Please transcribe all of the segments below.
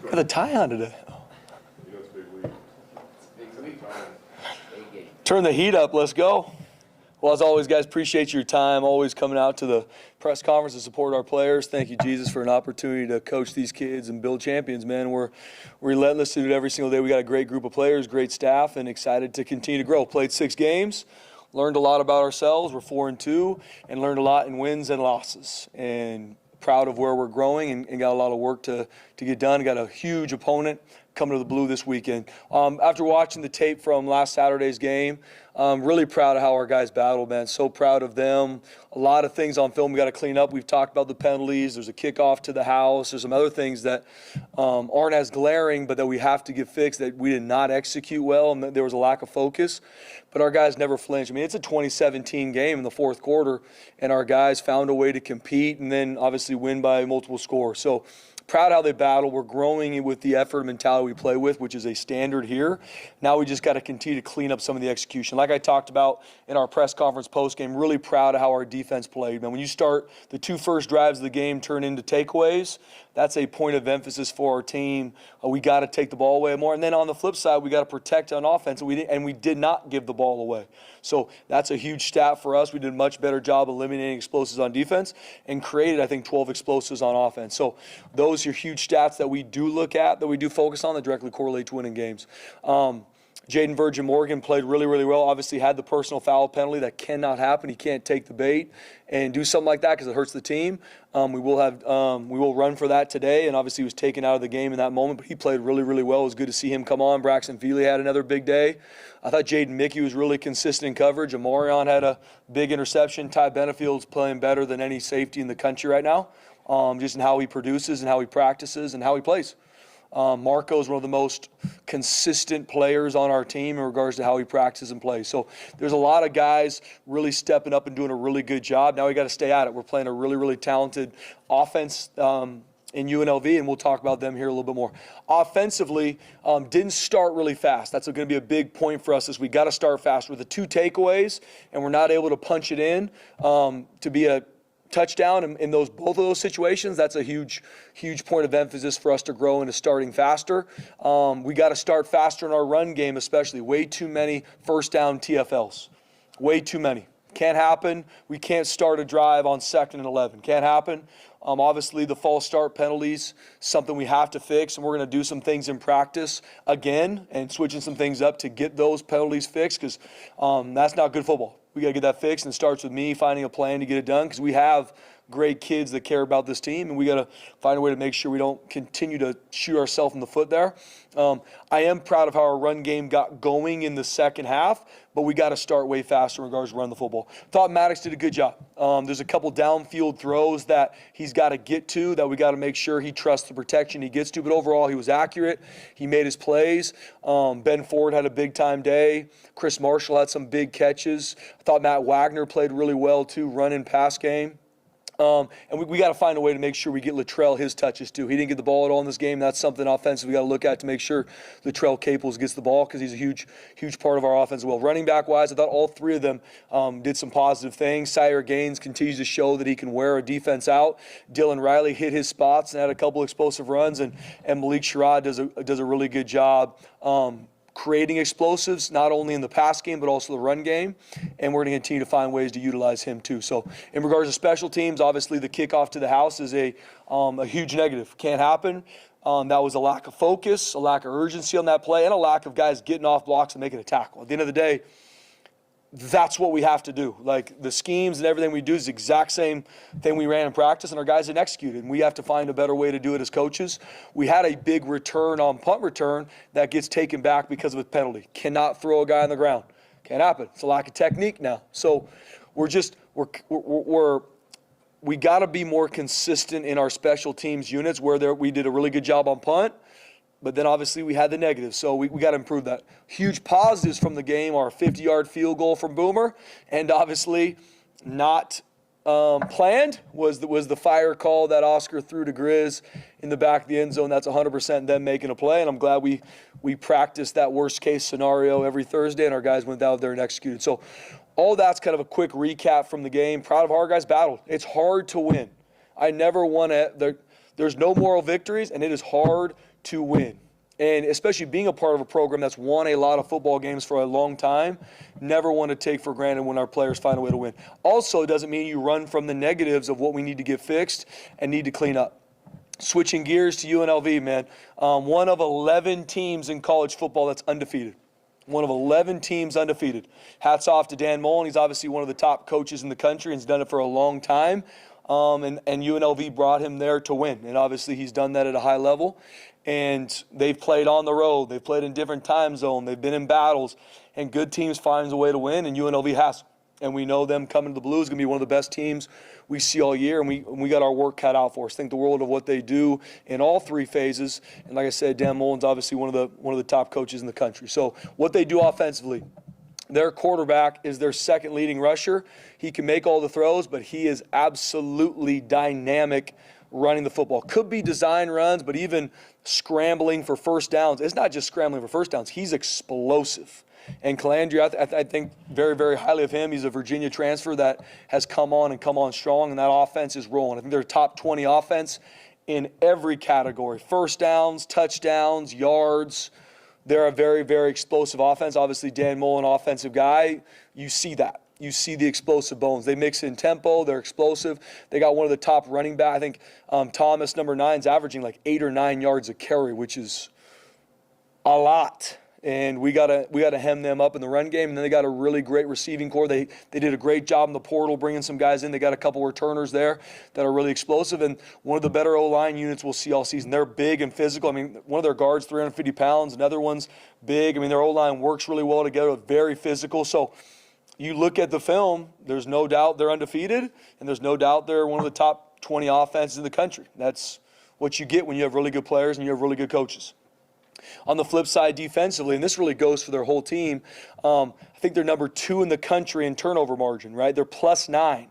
Got the tie on today. Turn the heat up. Let's go. Well, as always, guys, appreciate your time, always coming out to the press conference to support our players. Thank you, Jesus, for an opportunity to coach these kids and build champions, man. We're relentless to do it every single day. We got a great group of players, great staff, and excited to continue to grow. Played 6 games, learned a lot about ourselves. We're 4-2, and learned a lot in wins and losses. And proud of where we're growing and got a lot of work to get done. Got a huge opponent coming to the Blue this weekend. After watching the tape from last Saturday's game, I'm really proud of how our guys battled, man. So proud of them. A lot of things on film we got to clean up. We've talked about the penalties. There's a kickoff to the house. There's some other things that aren't as glaring, but that we have to get fixed, that we did not execute well, and there was a lack of focus. But our guys never flinched. I mean, it's a 2017 game in the fourth quarter, and our guys found a way to compete and then obviously win by multiple scores. So proud how they battle. We're growing with the effort and mentality we play with, which is a standard here. Now we just got to continue to clean up some of the execution. Like I talked about in our press conference post-game, really proud of how our defense played. Man, when you start the 2 first drives of the game turn into takeaways, that's a point of emphasis for our team. We got to take the ball away more. And then on the flip side, we got to protect on offense, and we did not give the ball away. So that's a huge stat for us. We did a much better job eliminating explosives on defense and created, I think, 12 explosives on offense. So those are huge stats that we do look at, that we do focus on, that directly correlate to winning games. Jaden Virgin Morgan played really, really well. Obviously had the personal foul penalty. That cannot happen. He can't take the bait and do something like that because it hurts the team. We will run for that today, and obviously he was taken out of the game in that moment, but he played really, really well. It was good to see him come on. Braxton Feely had another big day. I thought Jaden Mickey was really consistent in coverage. Amarion had a big interception. Ty Benefield's playing better than any safety in the country right now, just in how he produces and how he practices and how he plays. Marco is one of the most consistent players on our team in regards to how he practices and plays. So there's a lot of guys really stepping up and doing a really good job. Now we got to stay at it. We're playing a really, really talented offense in UNLV, and we'll talk about them here a little bit more. Offensively, didn't start really fast. That's going to be a big point for us, is we got to start fast. With the 2 takeaways, and we're not able to punch it in to be a touchdown in both of those situations. That's a huge point of emphasis for us to grow into starting faster. We got to start faster in our run game, especially. Way too many first down TFLs. Way too many. Can't happen. We can't start a drive on 2nd and 11. Can't happen. Obviously, the false start penalties, something we have to fix, and we're going to do some things in practice again and switching some things up to get those penalties fixed, because that's not good football. We got to get that fixed, and it starts with me finding a plan to get it done, because we have great kids that care about this team, and we got to find a way to make sure we don't continue to shoot ourselves in the foot there. I am proud of how our run game got going in the second half, but we got to start way faster in regards to running the football. Thought Maddox did a good job. There's a couple downfield throws that he's got to get to, that we got to make sure he trusts the protection he gets to, but overall he was accurate. He made his plays. Ben Ford had a big-time day. Chris Marshall had some big catches. I thought Matt Wagner played really well too, run-in pass game. And we got to find a way to make sure we get Latrell his touches too. He didn't get the ball at all in this game. That's something offensive we got to look at to make sure Latrell Caples gets the ball, because he's a huge part of our offense as well. Running back wise, I thought all 3 of them did some positive things. Sire Gaines continues to show that he can wear a defense out. Dylan Riley hit his spots and had a couple explosive runs, and Malik Sherrod does a really good job creating explosives, not only in the pass game, but also the run game. And we're going to continue to find ways to utilize him too. So in regards to special teams, obviously the kickoff to the house is a huge negative. Can't happen. That was a lack of focus, a lack of urgency on that play, and a lack of guys getting off blocks and making a tackle. At the end of the day, that's what we have to do. Like, the schemes and everything we do is the exact same thing we ran in practice, and our guys didn't execute it. And we have to find a better way to do it as coaches. We had a big return on punt return that gets taken back because of a penalty. Cannot throw a guy on the ground. Can't happen. It's a lack of technique now. So we got to be more consistent in our special teams units, where we did a really good job on punt. But then obviously we had the negatives, so we got to improve that. Huge positives from the game are a 50-yard field goal from Boomer, and obviously not planned was the fire call that Oscar threw to Grizz in the back of the end zone. That's 100% them making a play, and I'm glad we practiced that worst-case scenario every Thursday, and our guys went out there and executed. So all that's kind of a quick recap from the game. Proud of how our guys battled. It's hard to win. I never want to – there's no moral victories, and it is hard to win. And especially being a part of a program that's won a lot of football games for a long time, never want to take for granted when our players find a way to win. Also, it doesn't mean you run from the negatives of what we need to get fixed and need to clean up. Switching gears to UNLV, man. One of 11 teams in college football that's undefeated. One of 11 teams undefeated. Hats off to Dan Mullen. He's obviously one of the top coaches in the country and he's done it for a long time. And UNLV brought him there to win. And obviously he's done that at a high level. And they've played on the road. They've played in different time zones. They've been in battles. And good teams find a way to win, and UNLV has. And we know them coming to the Blue is going to be one of the best teams we see all year, and we got our work cut out for us. Think the world of what they do in all three phases. And like I said, Dan Mullen's obviously one of the top coaches in the country. So what they do offensively, their quarterback is their second leading rusher. He can make all the throws, but he is absolutely dynamic running the football. Could be design runs, but even scrambling for first downs. It's not just scrambling for first downs. He's explosive. And Chinander, I think very, very highly of him. He's a Virginia transfer that has come on strong, and that offense is rolling. I think they're a top 20 offense in every category. First downs, touchdowns, yards. They're a very, very explosive offense. Obviously, Dan Mullen, offensive guy, you see that. You see the explosive bones. They mix in tempo. They're explosive. They got one of the top running back. I think Thomas, number 9, is averaging like 8 or 9 yards a carry, which is a lot. And we gotta hem them up in the run game. And then they got a really great receiving core. They did a great job in the portal bringing some guys in. They got a couple returners there that are really explosive. And one of the better O-line units we'll see all season. They're big and physical. I mean, one of their guards, 350 pounds. Another one's big. I mean, their O-line works really well together. Very physical. So you look at the film, there's no doubt they're undefeated, and there's no doubt they're one of the top 20 offenses in the country. That's what you get when you have really good players and you have really good coaches. On the flip side, defensively, and this really goes for their whole team, I think they're number 2 in the country in turnover margin, right? They're +9.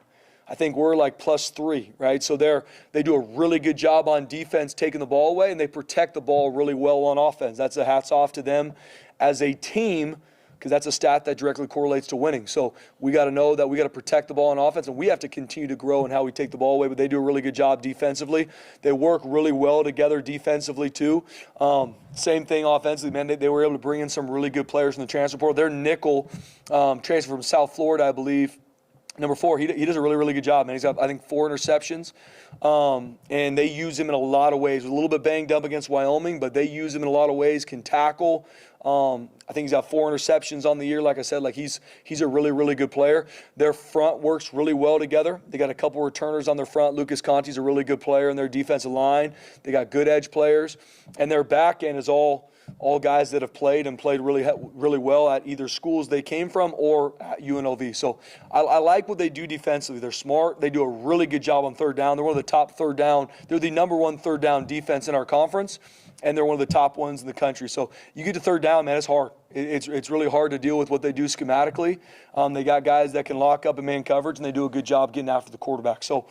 I think we're like +3, right? So they do a really good job on defense taking the ball away, and they protect the ball really well on offense. That's a hats off to them as a team, because that's a stat that directly correlates to winning. So we got to know that we got to protect the ball on offense, and we have to continue to grow in how we take the ball away, but they do a really good job defensively. They work really well together defensively too. Same thing offensively, man. They were able to bring in some really good players in the transfer portal. Their nickel transfer from South Florida, I believe, number 4, he does a really, really good job, man. He's got, I think, 4 interceptions, and they use him in a lot of ways. A little bit banged up against Wyoming, but they use him in a lot of ways, can tackle. I think he's got 4 interceptions on the year. Like I said, like he's a really, really good player. Their front works really well together. They got a couple returners on their front. Lucas Conti's a really good player in their defensive line. They got good edge players. And their back end is all guys that have played really, really well at either schools they came from or at UNLV. So I like what they do defensively. They're smart. They do a really good job on third down. They're one of the top third down. They're the number 1 third down defense in our conference, and they're one of the top ones in the country. So you get to third down, man, it's hard. It's really hard to deal with what they do schematically. They got guys that can lock up in man coverage, and they do a good job getting after the quarterback. So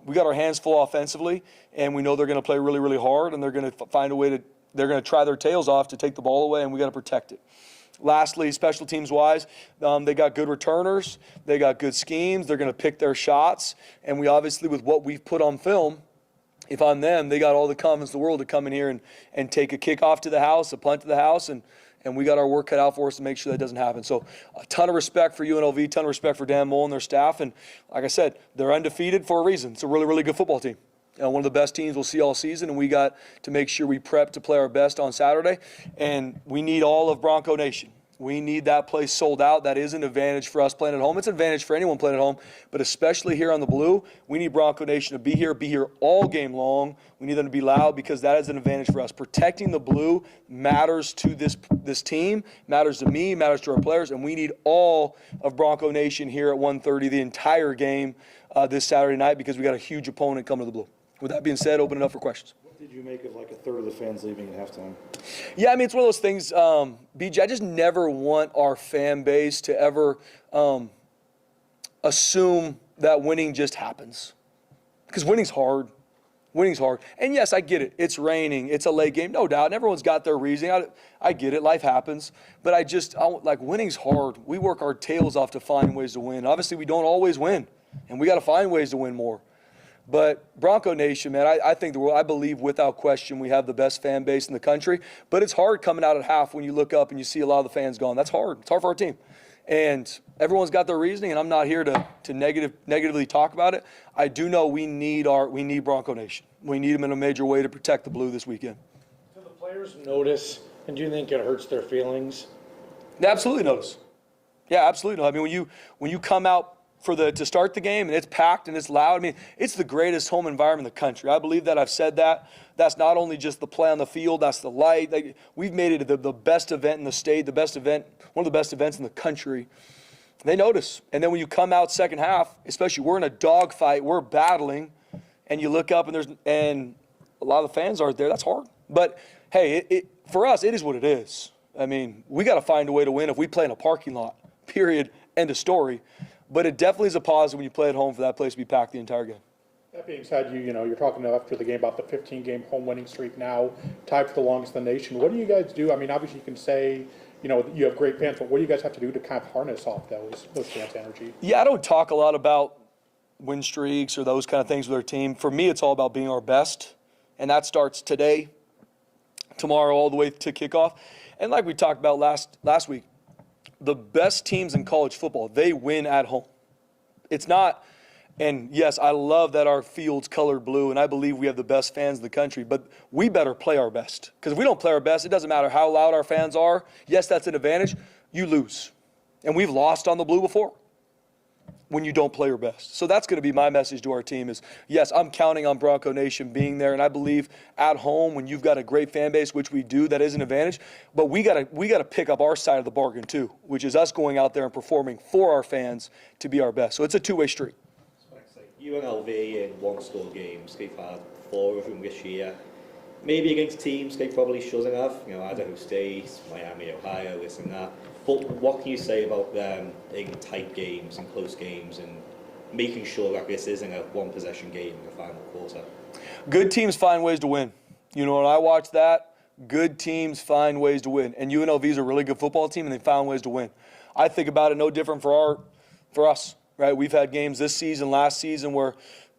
we got our hands full offensively, and we know they're going to play really, really hard, and they're going to find a way to – they're going to try their tails off to take the ball away, and we got to protect it. Lastly, special teams-wise, they got good returners. They got good schemes. They're going to pick their shots. And we obviously, with what we've put on film, if I'm them, they got all the confidence in the world to come in here and take a kickoff to the house, a punt to the house, and we got our work cut out for us to make sure that doesn't happen. So a ton of respect for UNLV, ton of respect for Dan Mullen and their staff. And like I said, they're undefeated for a reason. It's a really, really good football team. One of the best teams we'll see all season, and we got to make sure we prep to play our best on Saturday. And we need all of Bronco Nation. We need that place sold out. That is an advantage for us playing at home. It's an advantage for anyone playing at home, but especially here on the Blue, we need Bronco Nation to be here all game long. We need them to be loud because that is an advantage for us. Protecting the Blue matters to this team, matters to me, matters to our players, and we need all of Bronco Nation here at 1:30 the entire game this Saturday night because we got a huge opponent coming to the Blue. With that being said, open it up for questions. What did you make of like a third of the fans leaving at halftime? Yeah, I mean, it's one of those things, BJ, I just never want our fan base to ever assume that winning just happens. Because winning's hard. Winning's hard. And yes, I get it. It's raining. It's a late game. No doubt. And everyone's got their reasoning. I get it. Life happens. But like winning's hard. We work our tails off to find ways to win. Obviously, we don't always win. And we got to find ways to win more. But Bronco Nation, man, I think I believe without question we have the best fan base in the country. But it's hard coming out at half when you look up and you see a lot of the fans gone. That's hard. It's hard for our team. And everyone's got their reasoning, and I'm not here to negatively talk about it. I do know we need Bronco Nation. We need them in a major way to protect the blue this weekend. Do the players notice, and do you think it hurts their feelings? They absolutely notice. Yeah, absolutely. I mean, when you come out to start the game and it's packed and it's loud, I mean, it's the greatest home environment in the country. I believe that. I've said that. That's not only just the play on the field, that's the light. We've made it the best event in the state, one of the best events in the country. They notice. And then when you come out second half, especially we're in a dogfight, we're battling, and you look up and a lot of the fans aren't there. That's hard. But hey, for us, it is what it is. I mean, we got to find a way to win if we play in a parking lot. Period. End of story. But it definitely is a positive when you play at home for that place to be packed the entire game. That being said, you're talking after the game about the 15-game home winning streak now, tied for the longest in the nation. What do you guys do? I mean, obviously you can say, you have great fans, but what do you guys have to do to kind of harness off those fans' energy? Yeah, I don't talk a lot about win streaks or those kind of things with our team. For me, it's all about being our best, and that starts today, tomorrow, all the way to kickoff. And like we talked about last week, the best teams in college football, they win at home. It's not, and yes, I love that our field's colored blue, and I believe we have the best fans in the country, but we better play our best. Because if we don't play our best, it doesn't matter how loud our fans are. Yes, that's an advantage. You lose. And we've lost on the blue before when you don't play your best. So that's going to be my message to our team is, yes, I'm counting on Bronco Nation being there, and I believe at home when you've got a great fan base, which we do, that is an advantage, but we got to pick up our side of the bargain too, which is us going out there and performing for our fans to be our best. So it's a two-way street. UNLV in one-score games, they've had 4 of them this year. Maybe against teams they probably shouldn't have, Idaho State, Miami, Ohio, this and that. But what can you say about them in tight games and close games and making sure that this isn't a one-possession game in the final quarter? Good teams find ways to win. When I watch that, good teams find ways to win. And UNLV is a really good football team, and they found ways to win. I think about it no different for us, right? We've had games this season, last season, where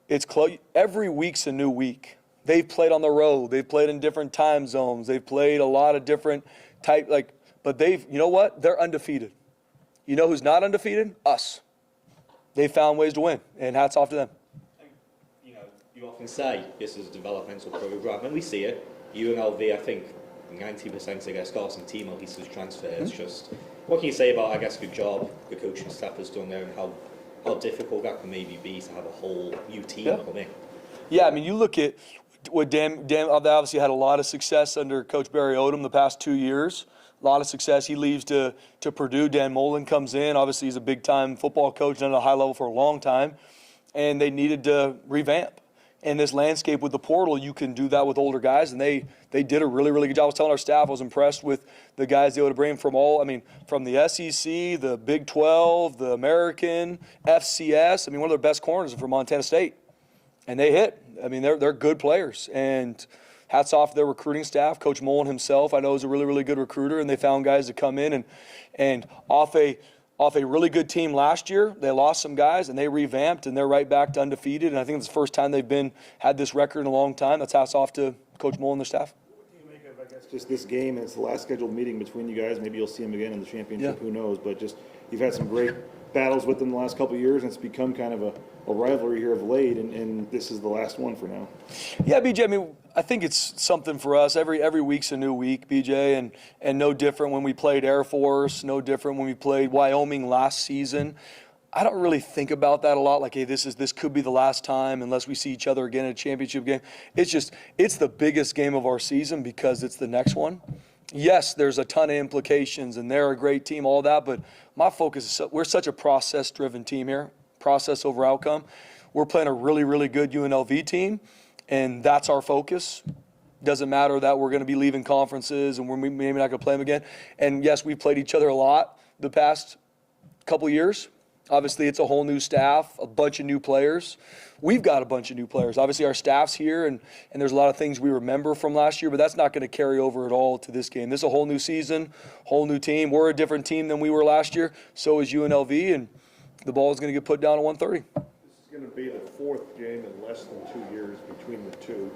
it's close. Every week's a new week. They've played on the road. They've played in different time zones. They've played a lot of different but you know what? They're undefeated. You know who's not undefeated? Us. They found ways to win, and hats off to them. You often say this is a developmental program, and we see it. UNLV, I think 90% of their starting team at least was transfers. Just what can you say about, the job the coaching staff has done there, and how difficult that can maybe be to have a whole new team come in? Yeah, I mean, you look at what Dan obviously had a lot of success under Coach Barry Odom the past 2 years. A lot of success. He leaves to Purdue. Dan Mullen comes in. Obviously, he's a big-time football coach, done at a high level for a long time, and they needed to revamp. And this landscape with the portal, you can do that with older guys, and they did a really, really good job. I was telling our staff I was impressed with the guys they would bring from from the SEC, the Big 12, the American, FCS. One of their best corners is from Montana State, and they hit. They're good players, and hats off to their recruiting staff. Coach Mullen himself, I know, is a really, really good recruiter, and they found guys to come in and off a really good team last year. They lost some guys, and they revamped, and they're right back to undefeated. And I think it's the first time they've had this record in a long time. That's hats off to Coach Mullen and their staff. What do you make of, just this game? It's the last scheduled meeting between you guys. Maybe you'll see them again in the championship. Who knows? But you've had some great battles with them the last couple of years, and it's become kind of a rivalry here of late, and this is the last one for now. Yeah, BJ, I think it's something for us. Every week's a new week, BJ, and no different when we played Air Force, no different when we played Wyoming last season. I don't really think about that a lot, like, hey, this could be the last time unless we see each other again in a championship game. It's the biggest game of our season because it's the next one. Yes, there's a ton of implications, and they're a great team, all that, but my focus is we're such a process-driven team here, process over outcome. We're playing a really, really good UNLV team, and that's our focus. Doesn't matter that we're going to be leaving conferences and we're maybe not going to play them again. And, yes, we've played each other a lot the past couple years. Obviously, it's a whole new staff, a bunch of new players. We've got a bunch of new players. Obviously, our staff's here, and there's a lot of things we remember from last year, but that's not going to carry over at all to this game. This is a whole new season, whole new team. We're a different team than we were last year. So is UNLV, and the ball is going to get put down at 1:30. This is going to be the fourth game in less than 2 years between the two.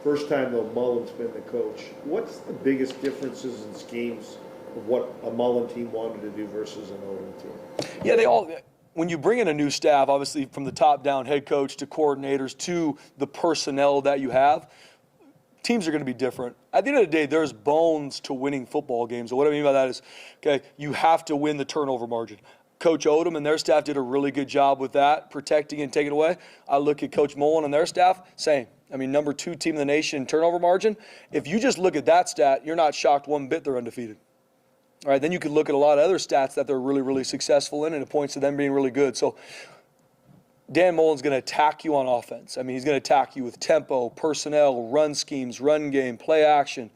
First time, though, Mullen's been the coach. What's the biggest differences in schemes of what a Mullen team wanted to do versus an Odom team? Yeah, when you bring in a new staff, obviously from the top down, head coach to coordinators to the personnel that you have, teams are going to be different. At the end of the day, there's bones to winning football games. So what I mean by that is, okay, you have to win the turnover margin. Coach Odom and their staff did a really good job with that, protecting and taking away. I look at Coach Mullen and their staff, same. I mean, number 2 team in the nation in turnover margin. If you just look at that stat, you're not shocked one bit they're undefeated. All right, then you could look at a lot of other stats that they're really, really successful in, and it points to them being really good. So Dan Mullen's going to attack you on offense. I mean, he's going to attack you with tempo, personnel, run schemes, run game, play action.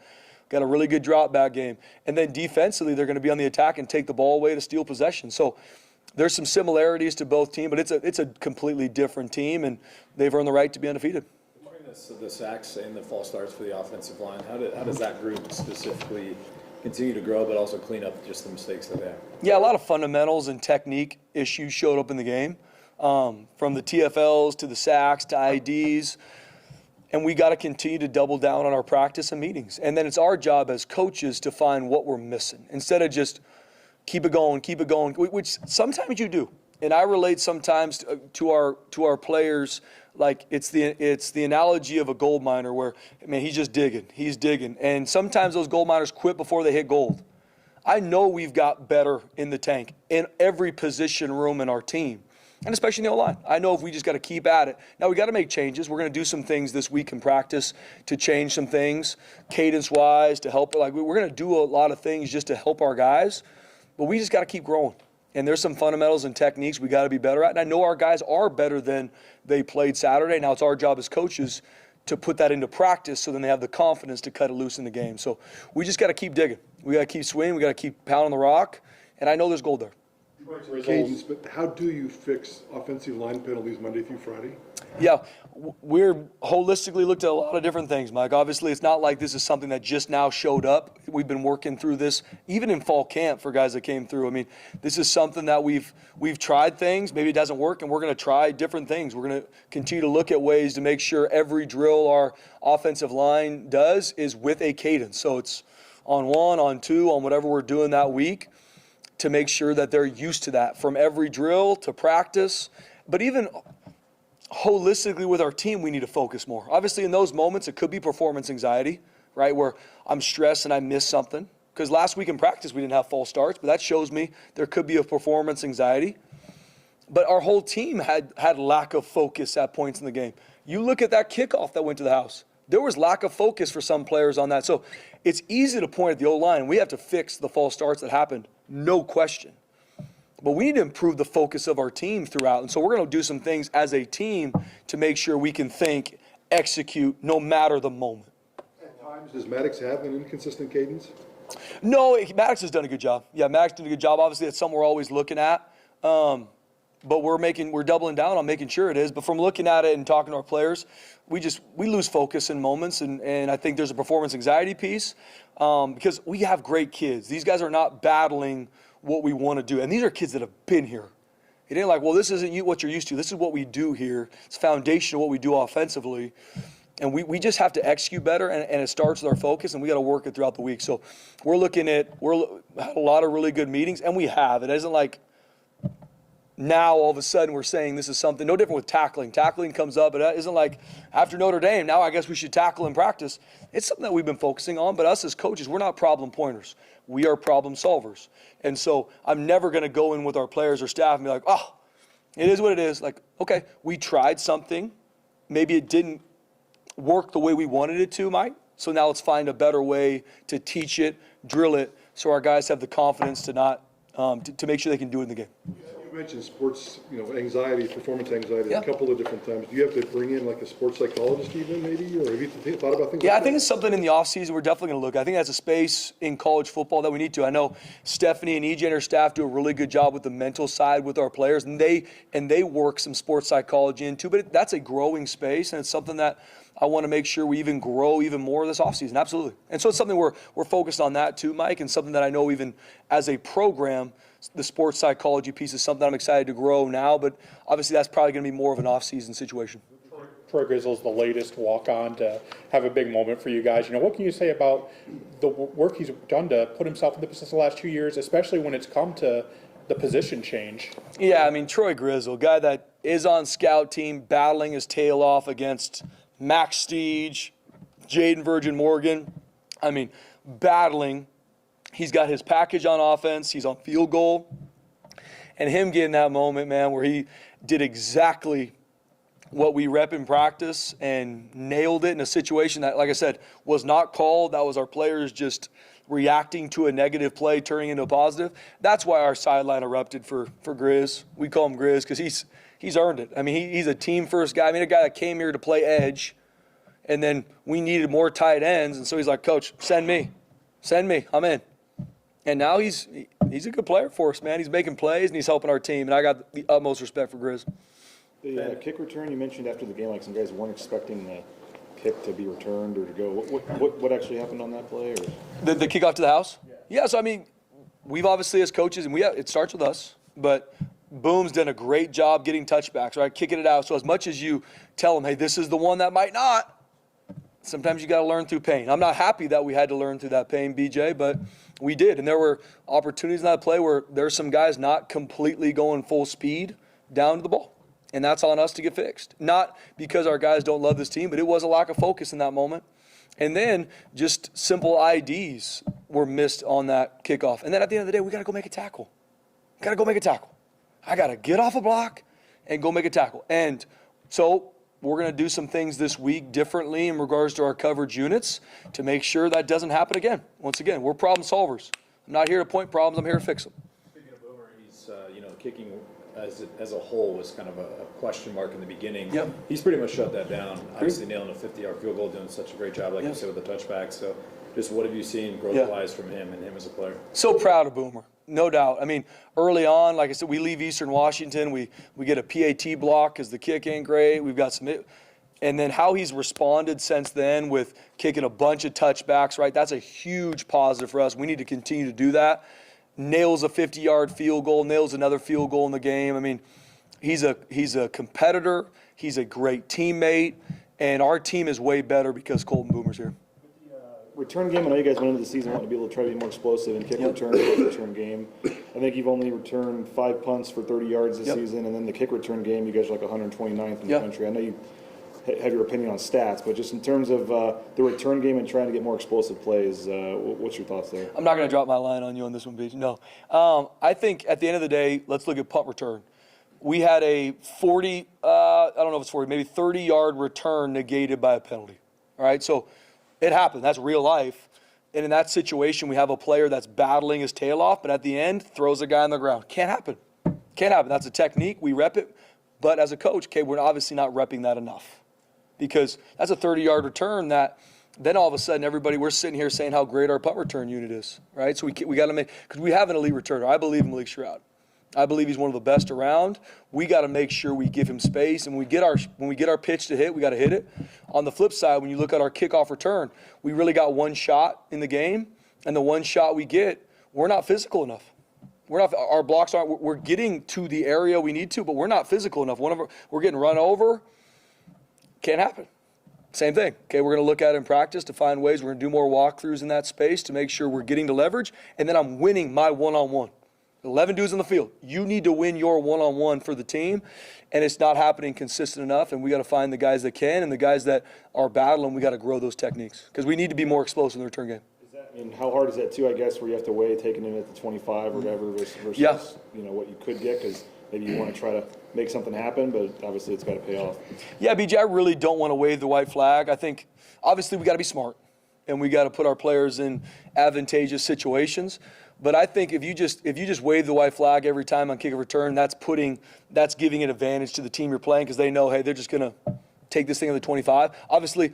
Got a really good drop back game. And then defensively, they're going to be on the attack and take the ball away to steal possession. So there's some similarities to both teams, but it's a completely different team, and they've earned the right to be undefeated. The sacks and the false starts for the offensive line, how does that group specifically continue to grow, but also clean up just the mistakes that they have? Yeah, a lot of fundamentals and technique issues showed up in the game, from the TFLs to the sacks to IDs, and we got to continue to double down on our practice and meetings. And then it's our job as coaches to find what we're missing instead of just keep it going, which sometimes you do. And I relate sometimes to our players. Like it's the analogy of a gold miner where, man, he's digging. And sometimes those gold miners quit before they hit gold. I know we've got better in the tank in every position room in our team, and especially in the O-line. I know if we just got to keep at it. Now we got to make changes. We're going to do some things this week in practice to change some things, cadence-wise, to help. Like we're going to do a lot of things just to help our guys, but we just got to keep growing. And there's some fundamentals and techniques we got to be better at. And I know our guys are better than they played Saturday. Now it's our job as coaches to put that into practice so then they have the confidence to cut it loose in the game. So we just got to keep digging. We got to keep swinging. We got to keep pounding the rock. And I know there's gold there. Cadence, but how do you fix offensive line penalties Monday through Friday? Yeah, we're holistically looked at a lot of different things, Mike. Obviously, it's not like this is something that just now showed up. We've been working through this, even in fall camp for guys that came through. I mean, this is something that we've tried things. Maybe it doesn't work, and we're going to try different things. We're going to continue to look at ways to make sure every drill our offensive line does is with a cadence. So it's on 1, on 2, on whatever we're doing that week, to make sure that they're used to that from every drill to practice. But even holistically with our team, we need to focus more. Obviously, in those moments, it could be performance anxiety, right, where I'm stressed and I miss something. Because last week in practice, we didn't have false starts, but that shows me there could be a performance anxiety. But our whole team had lack of focus at points in the game. You look at that kickoff that went to the house. There was lack of focus for some players on that. So it's easy to point at the O-line, and we have to fix the false starts that happened, no question. But we need to improve the focus of our team throughout. And so we're going to do some things as a team to make sure we can think, execute, no matter the moment. At times, does Maddox have an inconsistent cadence? No, Maddox has done a good job. Yeah, Maddox did a good job. Obviously, it's something we're always looking at. But we're doubling down on making sure it is. But from looking at it and talking to our players, we lose focus in moments, and I think there's a performance anxiety piece because we have great kids. These guys are not battling what we want to do, and these are kids that have been here. It ain't like, well, this isn't what you're used to. This is what we do here. It's foundation of what we do offensively, and we just have to execute better, and it starts with our focus, and we got to work it throughout the week. So we're had a lot of really good meetings, and we have. It isn't like now all of a sudden we're saying this is something no different with tackling. Tackling comes up, but it isn't like after Notre Dame, now I guess we should tackle in practice. It's something that we've been focusing on, but us as coaches, we're not problem pointers. We are problem solvers. And so I'm never going to go in with our players or staff and be like, oh, it is what it is. Like, okay, we tried something. Maybe it didn't work the way we wanted it to, Mike. So now let's find a better way to teach it, drill it, so our guys have the confidence to not to make sure they can do it in the game. You mentioned sports, anxiety, performance anxiety Yeah. a couple of different times. Do you have to bring in like a sports psychologist even maybe, or have you thought about things Yeah, like I think that? it's something in the offseason we're definitely going to look at. I think that's a space in college football that we need to. I know Stephanie and EJ and her staff do a really good job with the mental side with our players, and they work some sports psychology into, but that's a growing space, and it's something that I want to make sure we even grow even more this offseason. Absolutely. And so it's something we're focused on that too, Mike, and something that I know even as a program, the sports psychology piece is something I'm excited to grow now, but obviously that's probably going to be more of an off-season situation. Troy Grizzle's the latest walk-on to have a big moment for you guys. What can you say about the work he's done to put himself in the position the last 2 years, especially when it's come to the position change? Yeah, I mean, Troy Grizzle, guy that is on scout team, battling his tail off against Max Steege, Jaden Virgin Morgan. I mean, battling. He's got his package on offense. He's on field goal. And him getting that moment, man, where he did exactly what we rep in practice and nailed it in a situation that, like I said, was not called. That was our players just reacting to a negative play, turning into a positive. That's why our sideline erupted for Grizz. We call him Grizz because he's earned it. I mean, he's a team-first guy. I mean, a guy that came here to play edge, and then we needed more tight ends, and so he's like, Coach, send me. I'm in. And now he's a good player for us, man. He's making plays, and he's helping our team, and I got the utmost respect for Grizz. The kick return you mentioned after the game, like some guys weren't expecting the kick to be returned or to go. What actually happened on that play? Or? The kickoff to the house? Yeah, so I mean, we've obviously as coaches, and it starts with us, but Boom's done a great job getting touchbacks, right? Kicking it out. So as much as you tell them, hey, this is the one that might not, sometimes you got to learn through pain. I'm not happy that we had to learn through that pain, BJ, but we did. And there were opportunities in that play where there's some guys not completely going full speed down to the ball. And that's on us to get fixed. Not because our guys don't love this team, but it was a lack of focus in that moment. And then just simple IDs were missed on that kickoff. And then at the end of the day, we got to go make a tackle. I got to get off a block and go make a tackle. And so we're going to do some things this week differently in regards to our coverage units to make sure that doesn't happen again. Once again, we're problem solvers. I'm not here to point problems. I'm here to fix them. Speaking of Boomer, he's kicking as a whole was kind of a question mark in the beginning. Yep. He's pretty much shut that down. Obviously nailing a 50-yard field goal, doing such a great job, like you said, with the touchback. So just what have you seen growth-wise from him and him as a player? So proud of Boomer, no doubt. I mean, early on, like I said, we leave Eastern Washington. We get a PAT block because the kick ain't great. We've got some – and then how he's responded since then with kicking a bunch of touchbacks, right? That's a huge positive for us. We need to continue to do that. Nails a 50-yard field goal, nails another field goal in the game. I mean, he's a competitor. He's a great teammate, and our team is way better because Colton Boomer's here. Return game, I know you guys went into the season wanting to be able to try to be more explosive and kick return game. I think you've only returned 5 punts for 30 yards this season, and then the kick return game, you guys are like 129th in the country. I know you have your opinion on stats, but just in terms of the return game and trying to get more explosive plays, what's your thoughts there? I'm not going to drop my line on you on this one, BJ. No. I think at the end of the day, let's look at punt return. We had a 40, I don't know if it's 40, maybe 30-yard return negated by a penalty. All right, so it happened. That's real life. And in that situation, we have a player that's battling his tail off, but at the end, throws a guy on the ground. Can't happen. That's a technique. We rep it. But as a coach, we're obviously not repping that enough. Because that's a 30-yard return that then all of a sudden we're sitting here saying how great our punt return unit is, right? So we got to make – because we have an elite returner. I believe in Malik Stroud. I believe he's one of the best around. We got to make sure we give him space. And when we get our pitch to hit, we got to hit it. On the flip side, when you look at our kickoff return, we really got one shot in the game. And the one shot we get, we're not physical enough. Our blocks aren't – we're getting to the area we need to, but we're not physical enough. We're getting run over. Can't happen. Same thing. We're going to look at it in practice to find ways. We're going to do more walkthroughs in that space to make sure we're getting to leverage. And then I'm winning my one-on-one. 11 dudes on the field. You need to win your one-on-one for the team, and it's not happening consistent enough, and we got to find the guys that can, and the guys that are battling, we got to grow those techniques because we need to be more explosive in the return game. How hard is that, too, I guess, where you have to weigh taking him at the 25 or whatever versus what you could get because maybe you want to try to make something happen, but obviously it's got to pay off. Yeah, BJ, I really don't want to wave the white flag. I think, obviously, we got to be smart, and we got to put our players in advantageous situations. But I think if you just wave the white flag every time on kick of return, that's giving an advantage to the team you're playing because they know, hey, they're just going to take this thing at the 25. Obviously,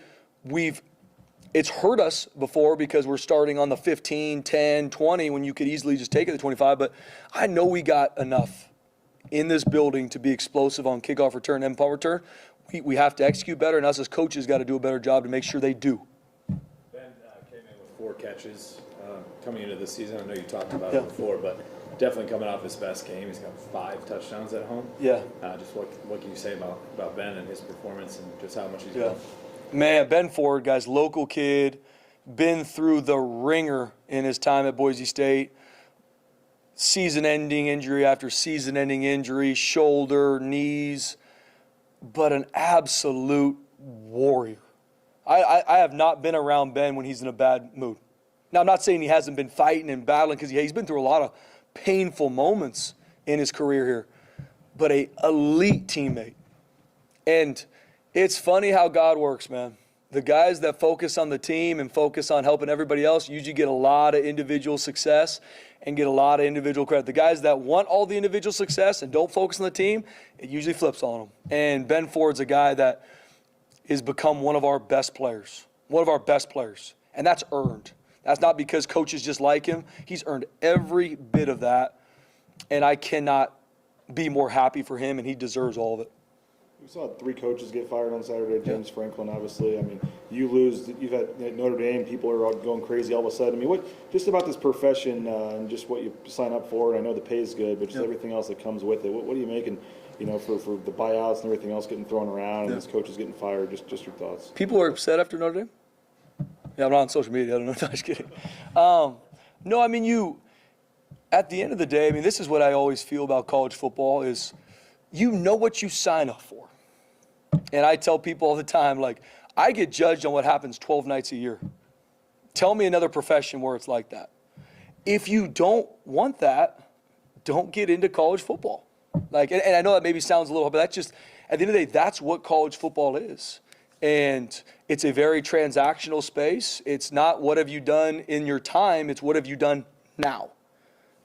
it's hurt us before because we're starting on the 15, 10, 20 when you could easily just take it at the 25. But I know we got enough in this building to be explosive on kickoff return and punt return. we have to execute better, and us as coaches got to do a better job to make sure they do. Ben came in with 4 catches coming into the season. I know you talked about Yeah. it before, but definitely coming off his best game. He's got 5 touchdowns at home. Yeah. Just what can you say about Ben and his performance and just how much he's Yeah. grown? Man, Ben Ford, guys, local kid, been through the ringer in his time at Boise State. Season-ending injury after season-ending injury, shoulder, knees, but an absolute warrior. I have not been around Ben when he's in a bad mood. Now, I'm not saying he hasn't been fighting and battling, because he's been through a lot of painful moments in his career here, but an elite teammate. And it's funny how God works, man. The guys that focus on the team and focus on helping everybody else usually get a lot of individual success and get a lot of individual credit. The guys that want all the individual success and don't focus on the team, it usually flips on them. And Ben Ford's a guy that has become one of our best players, and that's earned. That's not because coaches just like him. He's earned every bit of that, and I cannot be more happy for him, and he deserves all of it. We saw 3 coaches get fired on Saturday. James Franklin, obviously. I mean, you lose. You've had at Notre Dame. People are out going crazy all of a sudden. I mean, what just about this profession and just what you sign up for? And I know the pay is good, but just everything else that comes with it. What are you making? You know, for the buyouts and everything else getting thrown around, and these coaches getting fired. Just your thoughts. People are upset after Notre Dame? Yeah, I'm not on social media. I don't know. I'm just kidding. No, I mean, at the end of the day, I mean, this is what I always feel about college football is you know what you sign up for. And I tell people all the time, like, I get judged on what happens 12 nights a year. Tell me another profession where it's like that. If you don't want that, don't get into college football. Like, and I know that maybe sounds a little, but that's just, at the end of the day, that's what college football is. And it's a very transactional space. It's not what have you done in your time, it's what have you done now.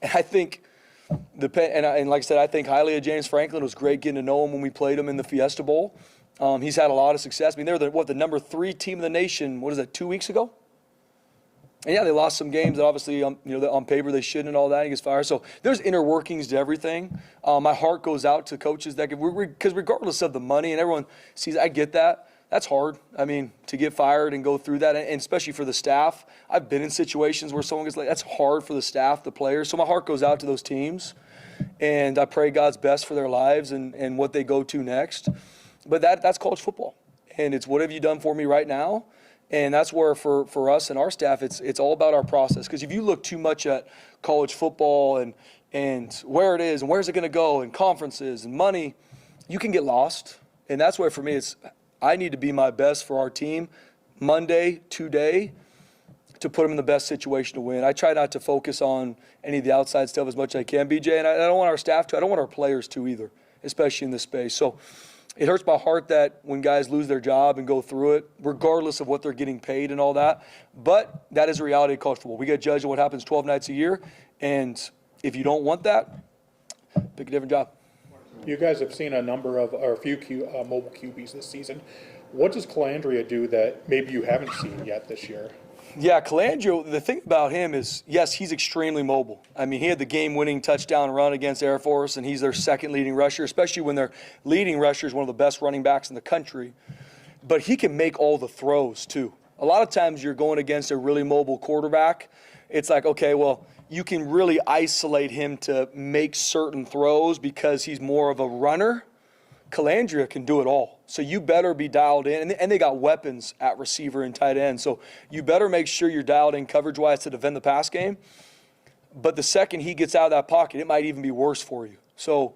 And I think, and like I said, I think highly of James Franklin. It was great getting to know him when we played him in the Fiesta Bowl. He's had a lot of success. I mean, they're the number 3 team in the nation, 2 weeks ago? And yeah, they lost some games that obviously, on paper they shouldn't and all that. He gets fired. So there's inner workings to everything. My heart goes out to coaches because regardless of the money and everyone sees, I get that. That's hard. I mean, to get fired and go through that, and especially for the staff. I've been in situations where someone gets that's hard for the staff, the players. So my heart goes out to those teams, and I pray God's best for their lives and what they go to next. But that's college football, and it's what have you done for me right now? And that's where for us and our staff, it's all about our process. Because if you look too much at college football and where it is and where's it going to go and conferences and money, you can get lost. And that's why for me I need to be my best for our team Monday, today, to put them in the best situation to win. I try not to focus on any of the outside stuff as much as I can, BJ, and I don't want our staff to. I don't want our players to either, especially in this space. So it hurts my heart that when guys lose their job and go through it, regardless of what they're getting paid and all that. But that is a reality of college football. We get judged on what happens 12 nights a year, and if you don't want that, pick a different job. You guys have seen a few mobile QBs this season. What does Chinander do that maybe you haven't seen yet this year? Yeah, Chinander, the thing about him is, yes, he's extremely mobile. I mean, he had the game-winning touchdown run against Air Force, and he's their second leading rusher, especially when their leading rusher is one of the best running backs in the country. But he can make all the throws, too. A lot of times you're going against a really mobile quarterback. It's like, okay, well, you can really isolate him to make certain throws because he's more of a runner. Chinander can do it all. So you better be dialed in. And they got weapons at receiver and tight end. So you better make sure you're dialed in coverage-wise to defend the pass game. But the second he gets out of that pocket, it might even be worse for you. So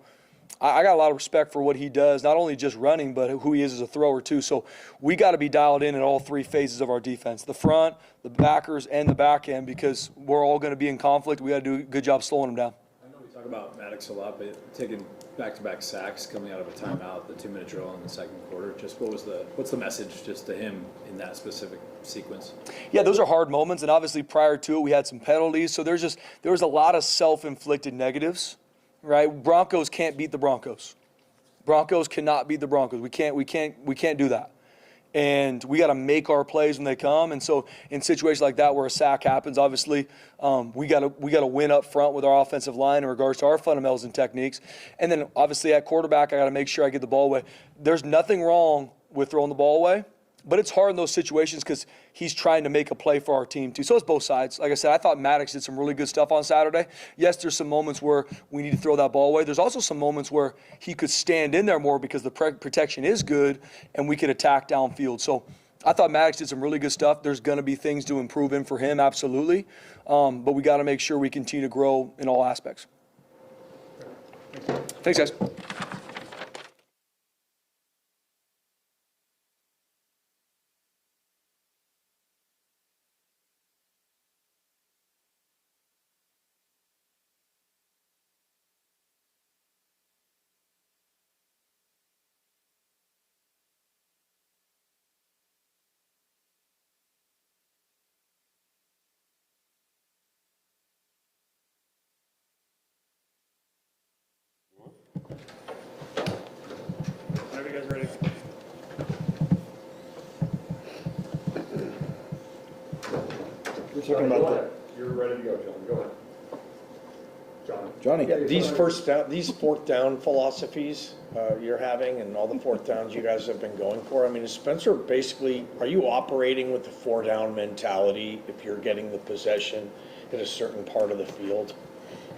I got a lot of respect for what he does, not only just running, but who he is as a thrower too. So we got to be dialed in all 3 phases of our defense, the front, the backers, and the back end, because we're all going to be in conflict. We got to do a good job slowing them down. I know we talk about Maddox a lot, but taking back-to-back sacks coming out of a timeout, the 2-minute drill in the second quarter, just what's the message just to him in that specific sequence? Yeah, those are hard moments, and obviously prior to it we had some penalties, so there was a lot of self-inflicted negatives, right? Broncos can't beat the Broncos. Broncos cannot beat the Broncos. We can't do that. and we got to make our plays when they come. And so in situations like that where a sack happens, obviously we got to win up front with our offensive line in regards to our fundamentals and techniques. And then obviously at quarterback, I got to make sure I get the ball away. There's nothing wrong with throwing the ball away, but it's hard in those situations because he's trying to make a play for our team too. So it's both sides. Like I said, I thought Maddox did some really good stuff on Saturday. Yes, there's some moments where we need to throw that ball away. There's also some moments where he could stand in there more because the protection is good and we could attack downfield. So I thought Maddox did some really good stuff. There's going to be things to improve in for him, absolutely. But we got to make sure we continue to grow in all aspects. Thanks, guys. Whenever you guys ready. We're talking about that. You're ready to go, John. Go ahead. John. Johnny. Yeah, these fourth down philosophies you're having and all the fourth downs you guys have been going for, I mean, is Spencer basically, are you operating with the 4-down mentality if you're getting the possession at a certain part of the field?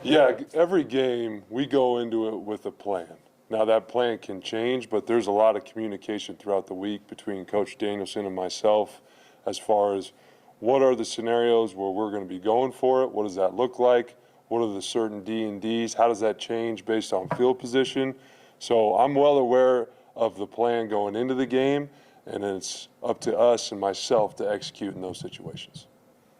Yeah, every game we go into it with a plan. Now that plan can change, but there's a lot of communication throughout the week between Coach Danielson and myself as far as what are the scenarios where we're going to be going for it, what does that look like, what are the certain D&Ds, how does that change based on field position. So I'm well aware of the plan going into the game, and it's up to us and myself to execute in those situations.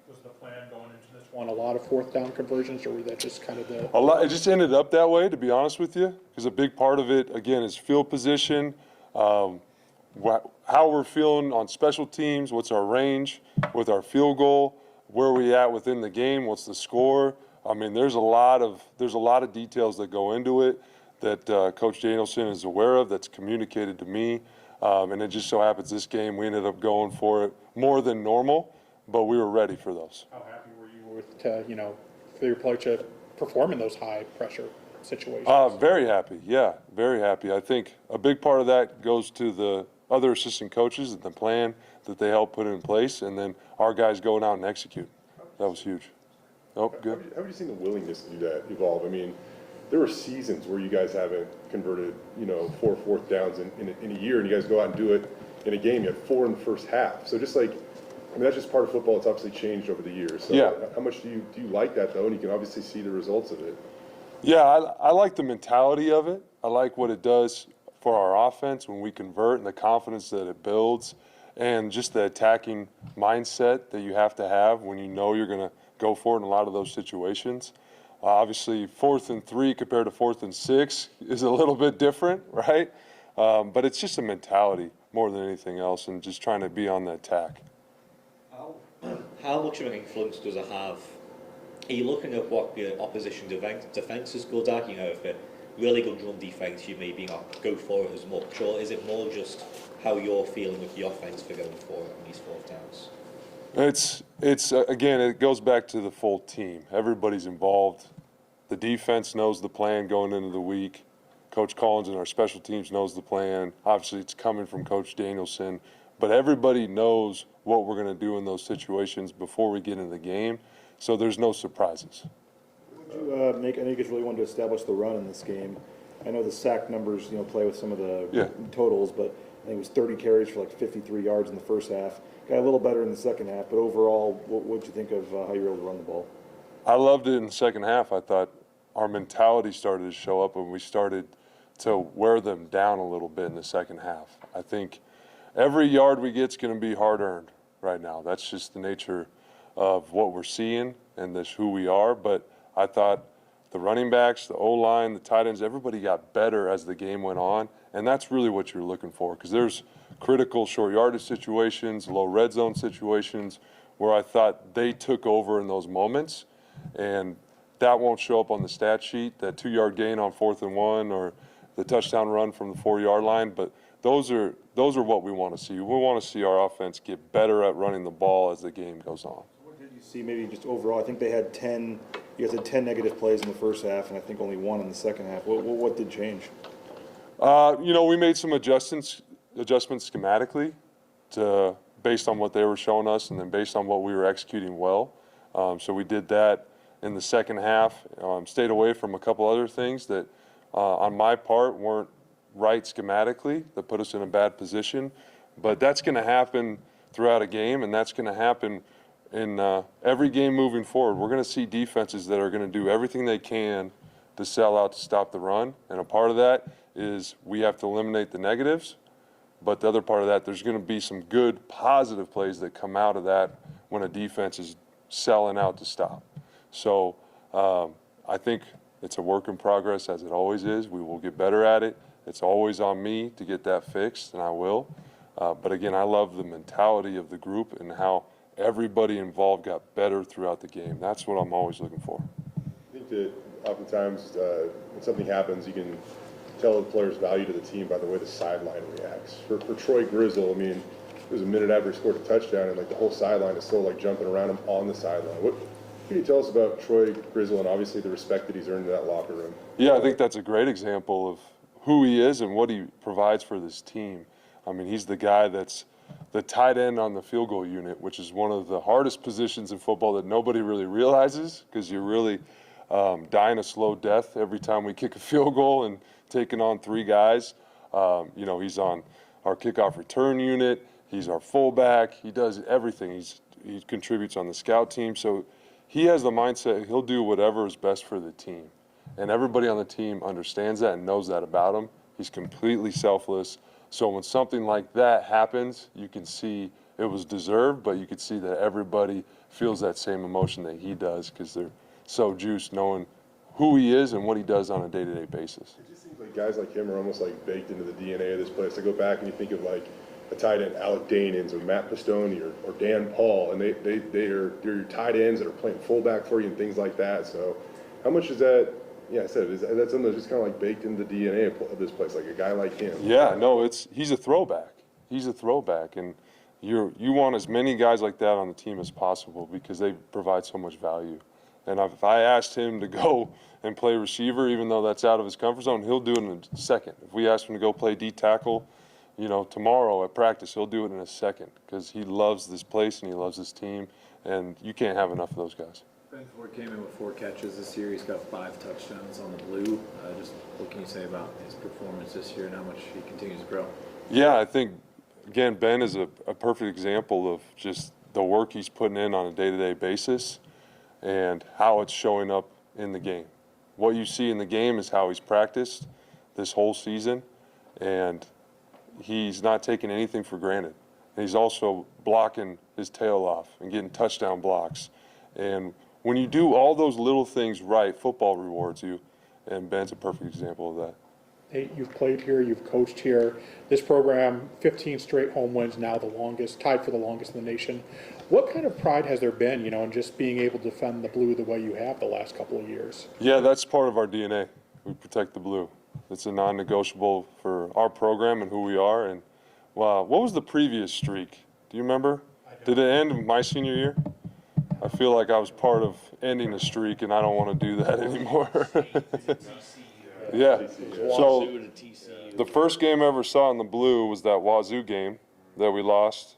Was the plan going into this one a lot of fourth down conversions, or were that just kind of the? A lot. It just ended up that way, to be honest with you, because a big part of it, again, is field position, how we're feeling on special teams, what's our range with our field goal, where are we at within the game, what's the score. I mean, there's a lot of details that go into it that Coach Danielson is aware of, that's communicated to me, and it just so happens this game we ended up going for it more than normal, but we were ready for those. How happy were you with for your play to perform in those high pressure situations? Very happy, yeah, very happy. I think a big part of that goes to the other assistant coaches and the plan that they helped put in place, and then our guys going out and execute. That was huge. Oh, good. How have you seen the willingness to do that evolve? I mean, there were seasons where you guys haven't converted, 4 fourth downs in a year, and you guys go out and do it in a game. You had 4 in the first half. So just like, I mean, that's just part of football. It's obviously changed over the years. So yeah. How much do you like that, though? And you can obviously see the results of it. Yeah, I like the mentality of it. I like what it does for our offense when we convert and the confidence that it builds, and just the attacking mindset that you have to have when you know you're going to go for it in a lot of those situations. Obviously, 4th and 3 compared to 4th and 6 is a little bit different, right? But it's just a mentality more than anything else, and just trying to be on the attack. How much of an influence does it have? Are you looking at what the opposition defence is good at? If a really good run defence, you maybe not go for it as much, or is it more just how you're feeling with the offence for going for it on these fourth downs? It's again, it goes back to the full team. Everybody's involved. The defense knows the plan going into the week. Coach Collins and our special teams knows the plan. Obviously, it's coming from Coach Danielson, but everybody knows what we're going to do in those situations before we get into the game, so there's no surprises. Would you I know you guys really wanted to establish the run in this game. I know the sack numbers, play with some of the totals, but I think it was 30 carries for like 53 yards in the first half. Got a little better in the second half, but overall, what did you think of how you were able to run the ball? I loved it in the second half. I thought our mentality started to show up, and we started to wear them down a little bit in the second half. I think every yard we get is going to be hard-earned right now. That's just the nature of what we're seeing and that's who we are. But I thought the running backs, the O-line, the tight ends, everybody got better as the game went on, and that's really what you're looking for, because there's critical short yardage situations, low red zone situations where I thought they took over in those moments, and that won't show up on the stat sheet, that 2-yard gain on 4th and 1 or the touchdown run from the 4-yard line, but those are what we want to see. We want to see our offense get better at running the ball as the game goes on. What did you see maybe just overall? I think they had 10, you guys had 10 negative plays in the first half, and I think only 1 in the second half. What did change? We made some adjustments schematically based on what they were showing us and then based on what we were executing well. So we did that in the second half, stayed away from a couple other things that on my part weren't right schematically that put us in a bad position. But that's going to happen throughout a game, and that's going to happen in every game moving forward. We're going to see defenses that are going to do everything they can to sell out to stop the run, and a part of that is we have to eliminate the negatives, but the other part of that, there's going to be some good positive plays that come out of that when a defense is selling out to stop. So I think it's a work in progress, as it always is. We will get better at it. It's always on me to get that fixed, and I will. But again, I love the mentality of the group and how everybody involved got better throughout the game. That's what I'm always looking for. I think that oftentimes when something happens, you can tell the player's value to the team by the way the sideline reacts. For Troy Grizzle, I mean, it was a minute after he scored a touchdown, and like the whole sideline is still like jumping around him on the sideline. What can you tell us about Troy Grizzle and obviously the respect that he's earned in that locker room? Yeah, I think that's a great example of who he is and what he provides for this team. I mean, he's the guy that's the tight end on the field goal unit, which is one of the hardest positions in football that nobody really realizes, because you're really dying a slow death every time we kick a field goal and taking on 3 guys. He's on our kickoff return unit. He's our fullback. He does everything. He contributes on the scout team. So he has the mindset he'll do whatever is best for the team. And everybody on the team understands that and knows that about him. He's completely selfless. So when something like that happens, you can see it was deserved, but you could see that everybody feels that same emotion that he does, because they're so juiced knowing who he is and what he does on a day-to-day basis. It just seems like guys like him are almost like baked into the DNA of this place. I go back and you think of like a tight end, Alec Danins or Matt Pistone or Dan Paul, and they're your tight ends that are playing fullback for you and things like that. So how much is that? Yeah, I said, is that something that's just kind of like baked into the DNA of this place, like a guy like him? Yeah, no, he's a throwback. He's a throwback, and you want as many guys like that on the team as possible because they provide so much value. And if I asked him to go and play receiver, even though that's out of his comfort zone, he'll do it in a second. If we asked him to go play D tackle, tomorrow at practice, he'll do it in a second because he loves this place and he loves this team, and you can't have enough of those guys. Ben Ford came in with 4 catches this year. He's got 5 touchdowns on the blue. Just what can you say about his performance this year and how much he continues to grow? Yeah, I think, again, Ben is a perfect example of just the work he's putting in on a day-to-day basis and how it's showing up in the game. What you see in the game is how he's practiced this whole season, and he's not taking anything for granted. And he's also blocking his tail off and getting touchdown blocks. And when you do all those little things right, football rewards you, and Ben's a perfect example of that. Nate, you've played here, you've coached here. This program, 15 straight home wins, now the longest, tied for the longest in the nation. What kind of pride has there been, in just being able to defend the blue the way you have the last couple of years? Yeah, that's part of our DNA. We protect the blue. It's a non-negotiable for our program and who we are. And wow, what was the previous streak? Do you remember? Did it end my senior year? I feel like I was part of ending a streak, and I don't want to do that anymore. Yeah. So the first game I ever saw in the blue was that Wazoo game that we lost,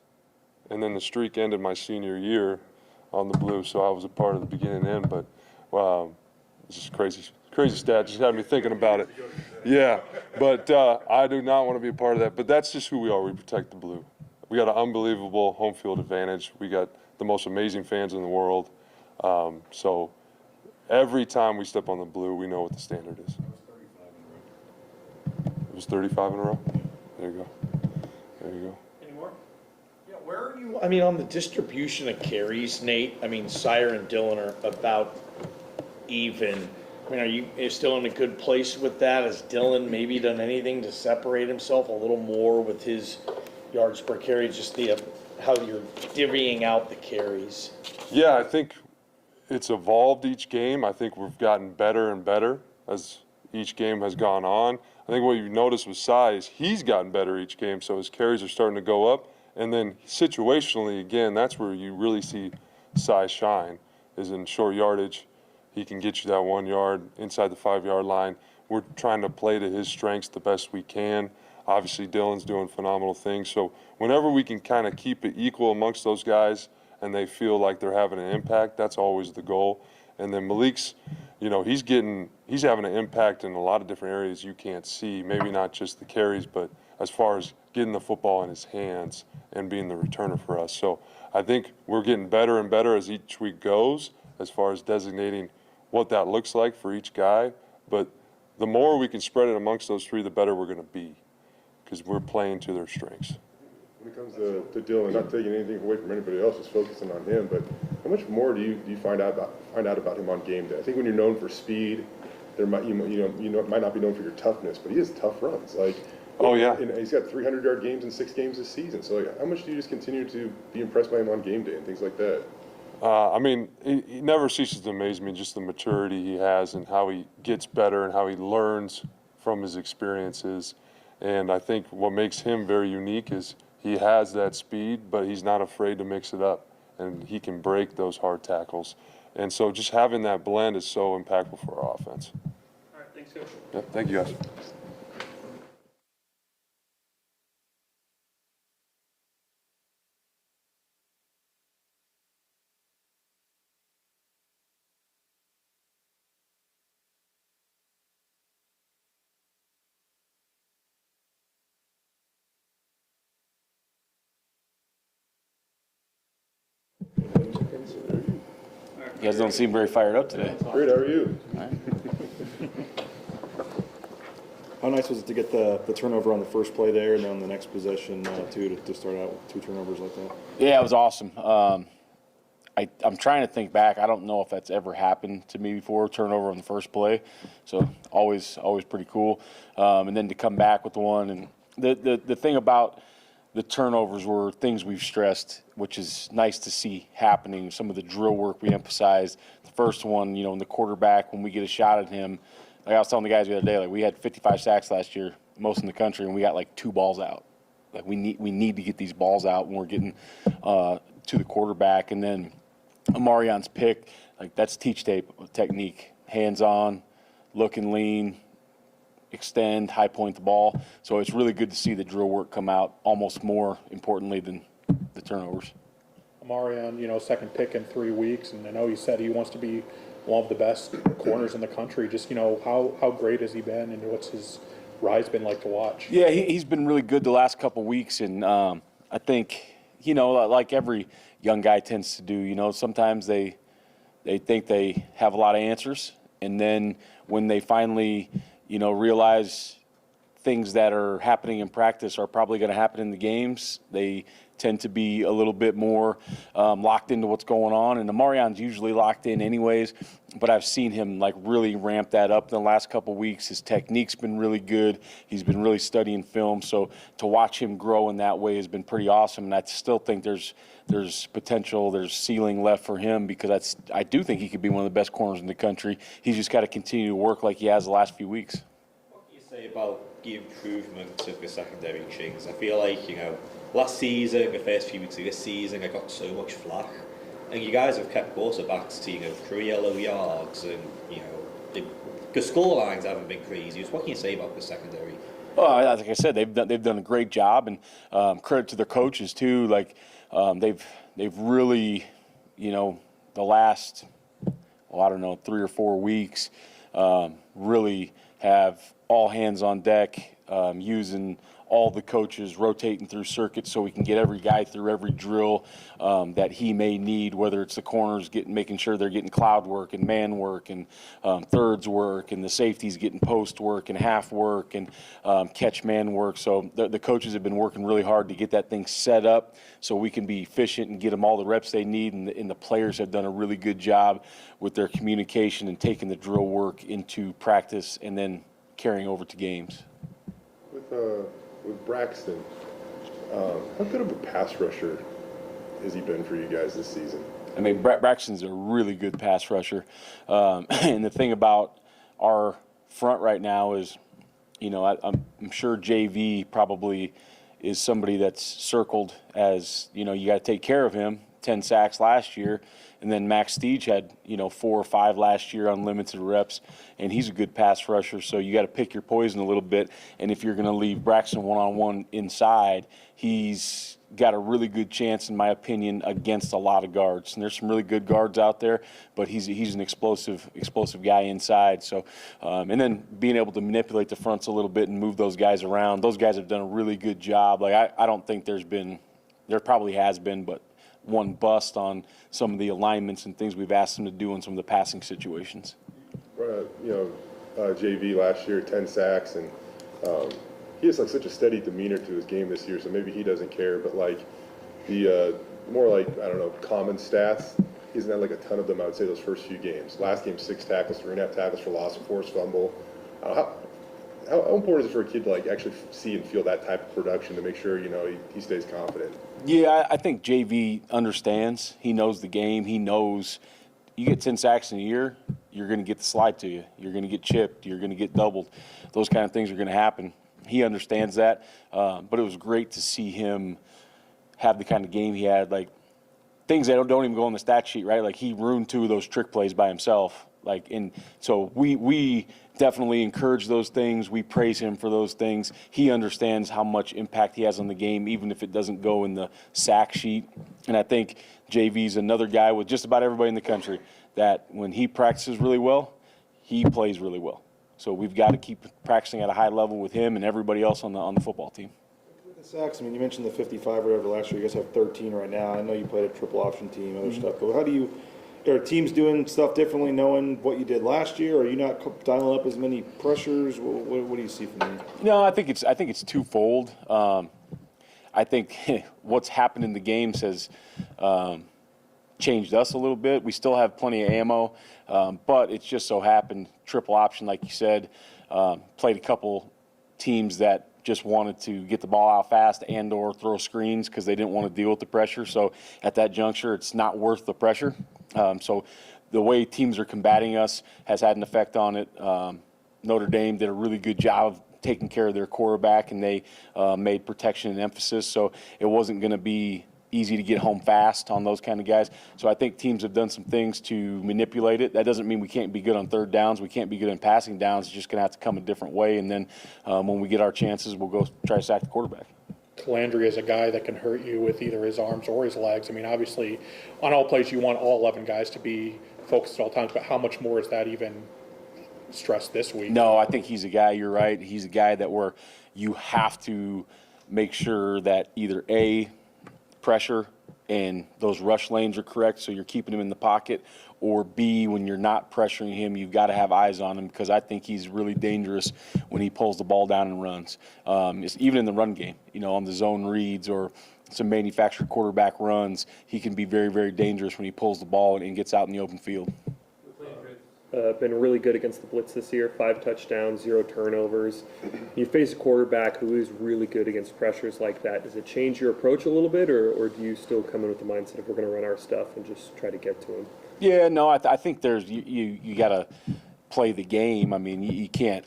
and then the streak ended my senior year on the blue. So I was a part of the beginning and end. But wow, it's just crazy stat. Just had me thinking about it. Yeah, but I do not want to be a part of that. But that's just who we are. We protect the blue. We got an unbelievable home field advantage. We got the most amazing fans in the world. So every time we step on the blue, we know what the standard is. It was 35 in a row? There you go. Any more? Yeah, where are you? On the distribution of carries, Nate, Sire and Dylan are about even. Are you still in a good place with that? Has Dylan maybe done anything to separate himself a little more with his yards per carry, just how you're divvying out the carries? Yeah, I think it's evolved each game. I think we've gotten better and better as each game has gone on. I think what you've noticed with Cy is he's gotten better each game, so his carries are starting to go up. And then situationally, again, that's where you really see Cy shine, is in short yardage. He can get you that 1 yard inside the 5-yard line. We're trying to play to his strengths the best we can. Obviously, Dylan's doing phenomenal things. So whenever we can kind of keep it equal amongst those guys and they feel like they're having an impact, that's always the goal. And then Malik's, you know, he's having an impact in a lot of different areas you can't see. Maybe not just the carries, but as far as getting the football in his hands and being the returner for us. So I think we're getting better and better as each week goes as far as designating what that looks like for each guy. But the more we can spread it amongst those three, the better we're going to be, because we're playing to their strengths. When it comes to Dylan, not taking anything away from anybody else, just focusing on him, but how much more do you find out about him on game day? I think when you're known for speed, there might might not be known for your toughness, but he has tough runs. Like, oh yeah, and he's got 300-yard games in 6 games this season. So like, how much do you just continue to be impressed by him on game day and things like that? I mean, he never ceases to amaze me, just the maturity he has and how he gets better and how he learns from his experiences. And I think what makes him very unique is he has that speed, but he's not afraid to mix it up, and he can break those hard tackles. And so just having that blend is so impactful for our offense. All right, thanks, Coach. Yep, thank you, guys. You guys don't seem very fired up today. Great, how are you? How nice was it to get the turnover on the first play there, and then on the next possession too, to start out with 2 turnovers like that? Yeah, it was awesome. I'm trying to think back. I don't know if that's ever happened to me before, turnover on the first play. So always pretty cool. And then to come back with the one. And the thing about the turnovers were things we've stressed, which is nice to see happening. Some of the drill work we emphasized. The first one, in the quarterback, when we get a shot at him, like I was telling the guys the other day, like we had 55 sacks last year, most in the country, and we got like 2 balls out. Like we need to get these balls out when we're getting to the quarterback. And then Amarion's pick, like that's teach tape technique, hands on, look and lean, extend, high point the ball. So it's really good to see the drill work come out almost more importantly than the turnovers. Amarion, second pick in 3 weeks, and I know he said he wants to be one of the best corners in the country. Just, how great has he been, and what's his rise been like to watch? Yeah, he's been really good the last couple weeks, and I think, like every young guy tends to do, sometimes they think they have a lot of answers, and then when they finally realize things that are happening in practice are probably going to happen in the games, they tend to be a little bit more locked into what's going on. And Amarion's usually locked in anyways, but I've seen him like really ramp that up in the last couple weeks. His technique's been really good. He's been really studying film. So to watch him grow in that way has been pretty awesome. And I still think there's potential, there's ceiling left for him, because I do think he could be one of the best corners in the country. He's just got to continue to work like he has the last few weeks. What can you say about the improvement of the secondary chings? I feel like, last season, the first few weeks of this season, I got so much flack. And you guys have kept quarterbacks to, career low yards, and, the score lines haven't been crazy. So what can you say about the secondary? Well, like I said, they've done a great job, and credit to their coaches too. Like they've really, the last, 3 or 4 weeks, really have all hands on deck, using all the coaches, rotating through circuits so we can get every guy through every drill that he may need, whether it's the corners making sure they're getting cloud work and man work and thirds work, and the safeties getting post work and half work and catch man work. So the coaches have been working really hard to get that thing set up so we can be efficient and get them all the reps they need, and the players have done a really good job with their communication and taking the drill work into practice and then carrying over to games. With Braxton, how good of a pass rusher has he been for you guys this season? I mean, Braxton's a really good pass rusher. And the thing about our front right now is, I'm sure JV probably is somebody that's circled as, you got to take care of him. 10 sacks last year, and then Max Steege had 4 or 5 last year on limited reps, and he's a good pass rusher. So you got to pick your poison a little bit. And if you're going to leave Braxton one-on-one inside, he's got a really good chance, in my opinion, against a lot of guards. And there's some really good guards out there, but he's an explosive guy inside. So and then being able to manipulate the fronts a little bit and move those guys around. Those guys have done a really good job. Like I don't think there probably has been, but one bust on some of the alignments and things we've asked him to do in some of the passing situations. JV last year, 10 sacks, and he has like such a steady demeanor to his game this year, so maybe he doesn't care, but like the more like, I don't know, common stats, he hasn't had like a ton of them, I would say, those first few games. Last game, 6 tackles, 3.5 tackles for loss, of forced fumble. How important is it for a kid to like actually see and feel that type of production to make sure, he stays confident? Yeah, I think JV understands. He knows the game. He knows you get 10 sacks in a year, you're going to get the slide to you. You're going to get chipped. You're going to get doubled. Those kind of things are going to happen. He understands that. But it was great to see him have the kind of game he had. Like, things that don't even go on the stat sheet, right? Like, he ruined 2 of those trick plays by himself. So we definitely encourage those things. We praise him for those things. He understands how much impact he has on the game, even if it doesn't go in the sack sheet. And I think JV's another guy with just about everybody in the country that when he practices really well, he plays really well. So we've got to keep practicing at a high level with him and everybody else on the football team. The sacks, you mentioned the 55 or whatever last year. You guys have 13 right now. I know you played a triple option team, other stuff, but are teams doing stuff differently knowing what you did last year? Are you not dialing up as many pressures? What do you see from them? No, I think it's twofold. I think what's happened in the games has changed us a little bit. We still have plenty of ammo, but it's just so happened, triple option, like you said, played a couple teams that just wanted to get the ball out fast and or throw screens because they didn't want to deal with the pressure. So at that juncture, it's not worth the pressure. So the way teams are combating us has had an effect on it. Notre Dame did a really good job of taking care of their quarterback, and they made protection an emphasis. So it wasn't going to be easy to get home fast on those kind of guys. So I think teams have done some things to manipulate it. That doesn't mean we can't be good on third downs. We can't be good in passing downs. It's just going to have to come a different way. And then when we get our chances, we'll go try to sack the quarterback. Chinander is a guy that can hurt you with either his arms or his legs. Obviously, on all plays, you want all 11 guys to be focused at all times, but how much more is that even stressed this week? No, I think he's a guy, you're right. He's a guy that you have to make sure that either A, pressure and those rush lanes are correct, so you're keeping him in the pocket, or B, when you're not pressuring him, you've got to have eyes on him, because I think he's really dangerous when he pulls the ball down and runs. Even in the run game, on the zone reads or some manufactured quarterback runs, he can be very, very dangerous when he pulls the ball and gets out in the open field. Been really good against the blitz this year, 5 touchdowns, 0 turnovers. You face a quarterback who is really good against pressures like that. Does it change your approach a little bit, or do you still come in with the mindset of we're going to run our stuff and just try to get to him? Yeah, no, I think you got to play the game. You can't,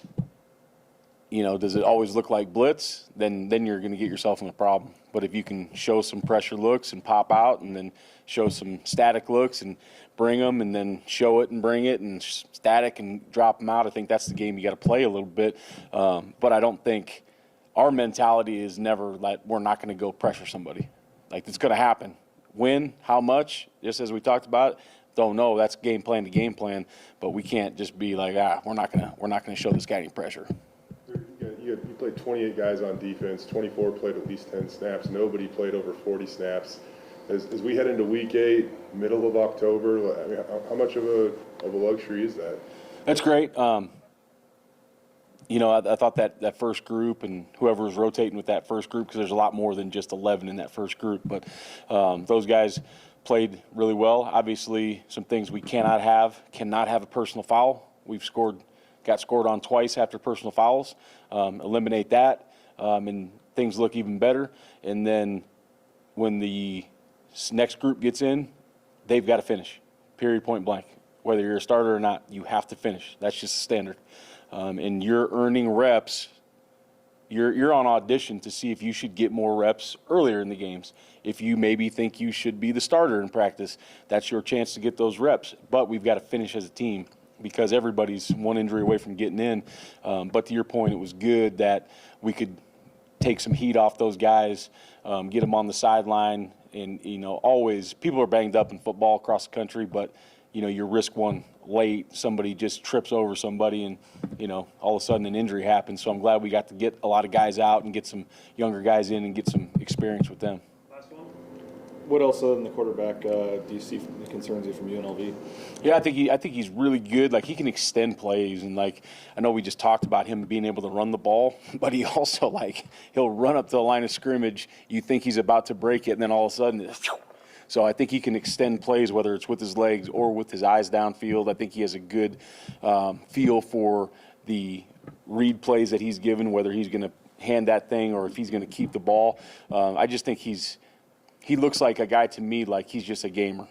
does it always look like blitz? Then you're going to get yourself in a problem. But if you can show some pressure looks and pop out, and then show some static looks and bring them, and then show it and bring it, and static and drop them out, I think that's the game you got to play a little bit. But I don't think our mentality is never like we're not going to go pressure somebody. Like, it's going to happen. When, how much, just as we talked about, don't know. That's game plan to game plan. But we can't just be like, we're not gonna show this guy any pressure. You played 28 guys on defense, 24 played at least 10 snaps, nobody played over 40 snaps. As we head into week 8, middle of October, how much of a luxury is that? That's great. I thought that first group and whoever was rotating with that first group, because there's a lot more than just 11 in that first group, but those guys played really well. Obviously, some things we cannot have a personal foul. We've got scored on twice after personal fouls. Eliminate that, and things look even better. And then when the next group gets in, they've got to finish, period, point blank. Whether you're a starter or not, you have to finish. That's just a standard. and you're earning reps. You're on audition to see if you should get more reps earlier in the games. If you maybe think you should be the starter in practice, that's your chance to get those reps. But we've got to finish as a team because everybody's one injury away from getting in. But to your point, it was good that we could take some heat off those guys, get them on the sideline. And, always people are banged up in football across the country, but, you risk one late, somebody just trips over somebody and, all of a sudden an injury happens. So I'm glad we got to get a lot of guys out and get some younger guys in and get some experience with them. What else other than the quarterback do you see that concerns you from UNLV? Yeah, I think he's really good. Like, he can extend plays, and I know we just talked about him being able to run the ball, but he also he'll run up to the line of scrimmage. You think he's about to break it, and then all of a sudden, so I think he can extend plays, whether it's with his legs or with his eyes downfield. I think he has a good feel for the read plays that he's given, whether he's going to hand that thing or if he's going to keep the ball. I just think he looks like a guy to me, like he's just a gamer.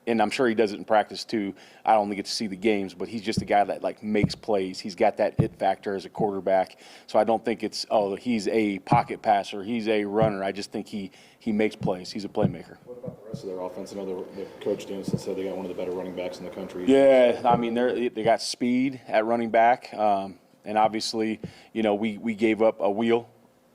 And I'm sure he does it in practice too. I don't get to see the games, but he's just a guy that makes plays. He's got that it factor as a quarterback. So I don't think it's, he's a pocket passer, he's a runner. I just think he makes plays. He's a playmaker. What about the rest of their offense? I know the coach Danielson said they got one of the better running backs in the country. Yeah, I mean they got speed at running back, and obviously we gave up a wheel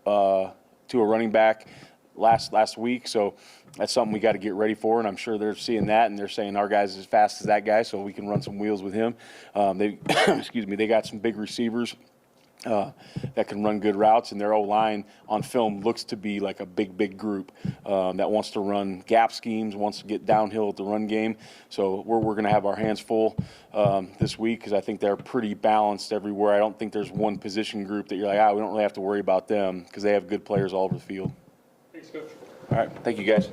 to a running back last week, so that's something we got to get ready for, and I'm sure they're seeing that, and they're saying our guy's as fast as that guy, so we can run some wheels with him. They they got some big receivers that can run good routes, and their O-line on film looks to be like a big group that wants to run gap schemes, wants to get downhill at the run game. So we're going to have our hands full this week because I think they're pretty balanced everywhere. I don't think there's one position group that you're like, we don't really have to worry about them because they have good players all over the field. Thanks, Coach. All right. Thank you, guys.